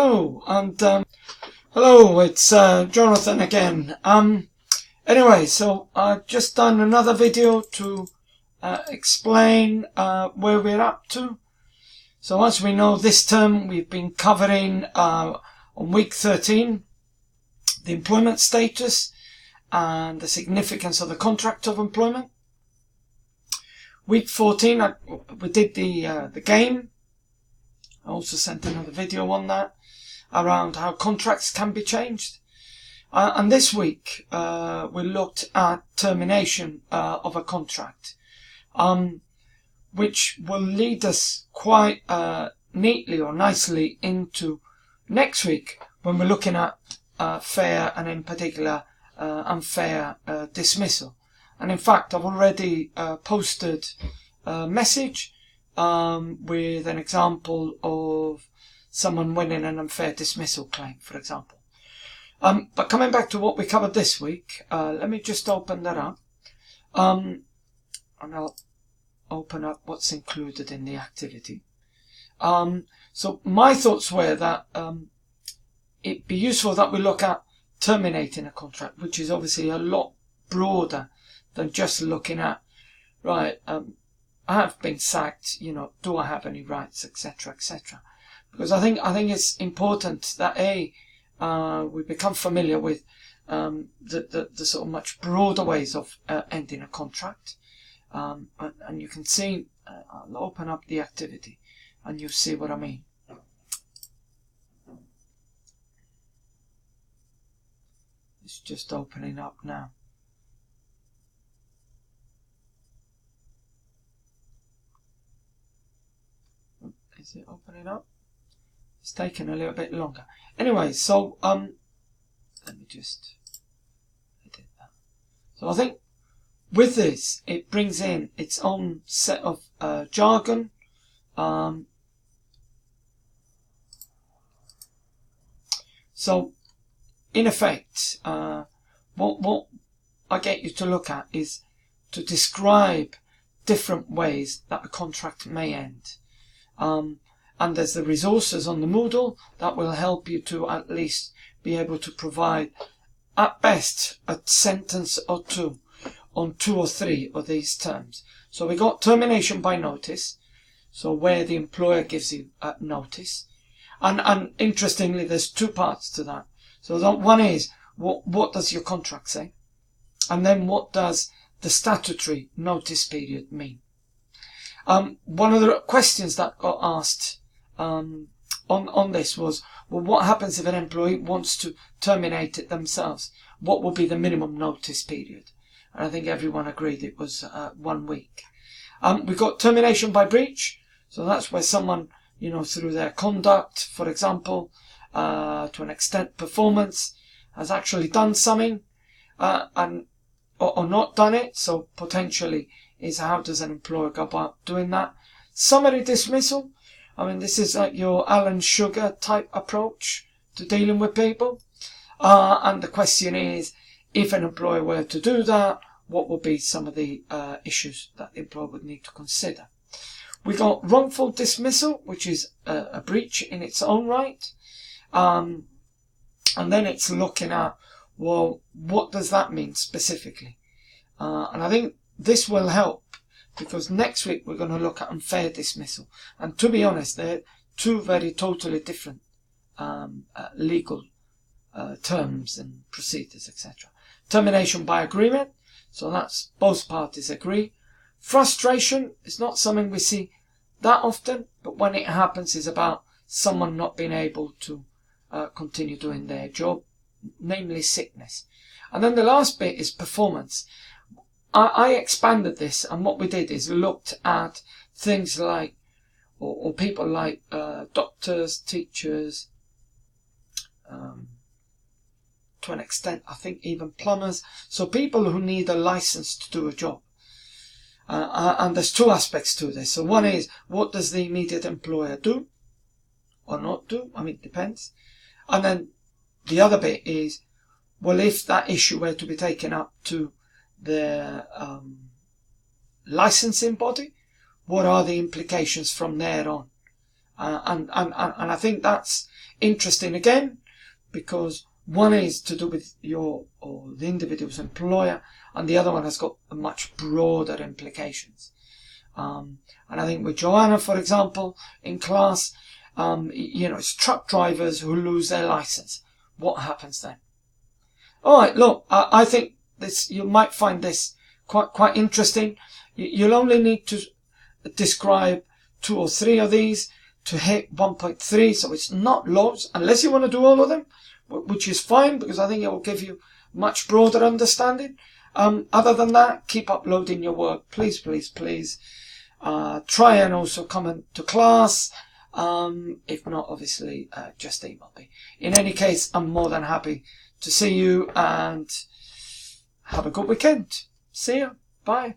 Hello, and hello, it's Jonathan again. Anyway, so I've just done another video to explain where we're up to. So as we know, this term we've been covering on week 13 the employment status and the significance of the contract of employment. Week 14 we did the game. I also sent another video on that around how contracts can be changed. And this week we looked at termination of a contract, which will lead us quite neatly or nicely into next week when we're looking at fair and in particular unfair dismissal. And in fact, I've already posted a message with an example of someone winning an unfair dismissal claim, for example. But coming back to what we covered this week, let me just open that up. And I'll open up what's included in the activity. So my thoughts were that it'd be useful that we look at terminating a contract, which is obviously a lot broader than just looking at, right, I have been sacked, do I have any rights, etc., etc. Because I think it's important that we become familiar with the sort of much broader ways of ending a contract. And you can see, I'll open up the activity and you'll see what I mean. It's just opening up now. Is it opening up? It's taking a little bit longer. Anyway, so let me just edit that. So I think with this, it brings in its own set of jargon. So in effect, what I get you to look at is to describe different ways that a contract may end. And there's the resources on the Moodle that will help you to at least be able to provide, at best, a sentence or two on 2 or 3 of these terms. So we got termination by notice, so where the employer gives you notice. And interestingly, there's 2 parts to that. So one is, what does your contract say? And then what does the statutory notice period mean? One of the questions that got asked on this was, well, what happens if an employee wants to terminate it themselves? What will be the minimum notice period? And I think everyone agreed it was 1 week. We've got termination by breach. So that's where someone, through their conduct, for example, to an extent performance, has actually done something or not done it. So potentially is how does an employer go about doing that. Summary dismissal. I mean, this is like your Alan Sugar type approach to dealing with people. And the question is, if an employer were to do that, what would be some of the issues that the employer would need to consider? We got wrongful dismissal, which is a breach in its own right. And then it's looking at, well, what does that mean specifically? And I think this will help, because next week we're going to look at unfair dismissal. And to be honest, they're 2 very totally different legal terms and procedures, etc. Termination by agreement, so that's both parties agree. Frustration is not something we see that often, but when it happens is about someone not being able to continue doing their job, namely sickness. And then the last bit is performance. I expanded this, and what we did is looked at things like, or people like doctors, teachers, to an extent, I think even plumbers. So people who need a license to do a job. And there's 2 aspects to this. So one is, what does the immediate employer do or not do? I mean, it depends. And then the other bit is, well, if that issue were to be taken up to the licensing body, what are the implications from there on? And I think that's interesting again, because one is to do with your or the individual's employer, and the other one has got much broader implications. And I think with Joanna, for example, in class, it's truck drivers who lose their license. What happens then? All right, look, I think you might find this quite interesting. You'll only need to describe 2 or 3 of these to hit 1.3, so it's not loads, unless you want to do all of them, which is fine, because I think it will give you much broader understanding. Other than that, keep uploading your work, please, please, please. Try and also come to class. If not, obviously, just email me. In any case, I'm more than happy to see you, and have a good weekend. See you. Bye.